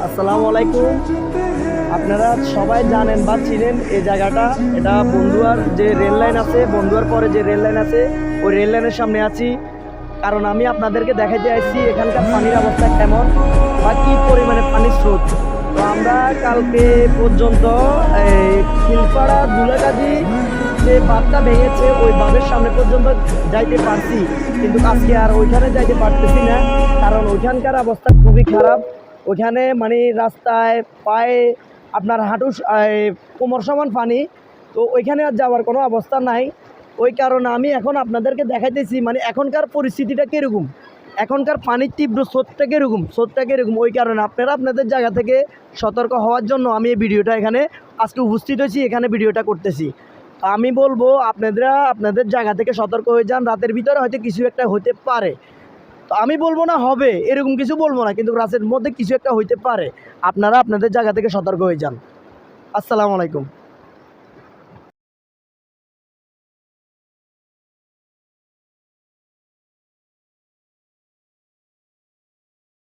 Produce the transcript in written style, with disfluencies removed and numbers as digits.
আসসালামু আলাইকুম। আপনারা সবাই জানেন বা চিনেন এই জায়গাটা, এটা বন্ধুয়ার যে রেল লাইন আছে, বন্ধুয়ার পরে যে রেল লাইন আছে, ওই রেল লাইনের সামনে আছি। কারণ আমি আপনাদেরকে দেখাইতে আসছি এখানকার পানির অবস্থা কেমন বা কী পরিমাণে পানির স্রোত। তো আমরা কালকে পর্যন্ত এই খিলপাড়া দুলাগাজী যে বাঁধটা ভেঙেছে ওই বাঁধের সামনে পর্যন্ত যাইতে পারছি, কিন্তু আজকে আর ওইখানে যাইতে পারতেছি না। কারণ ওইখানকার অবস্থা খুবই খারাপ। ওইখানে মানে রাস্তায় পায়ে আপনার হাঁটু কোমর সমান পানি। তো ওইখানে আর যাওয়ার কোনো অবস্থা নাই। ওই কারণে আমি এখন আপনাদেরকে দেখাইতেছি মানে এখনকার পরিস্থিতিটা কীরকম, এখনকার পানির তীব্র স্রোতটা কীরকম। ওই কারণে আপনারা আপনাদের জায়গা থেকে সতর্ক হওয়ার জন্য আমি এই ভিডিওটা এখানে আজকে উপস্থিত হয়েছি, এখানে ভিডিওটা করতেছি। আমি বলবো আপনারা আপনাদের জায়গা থেকে সতর্ক হয়ে যান। রাতের ভিতরে হয়তো কিছু একটা হতে পারে, তো আমি বলবো না হবে, এরকম কিছু বলবো না, কিন্তু রাতের মধ্যে কিছু একটা হইতে পারে। আপনারা আপনাদের জায়গা থেকে সতর্ক হয়ে যান। আসসালামু আলাইকুম।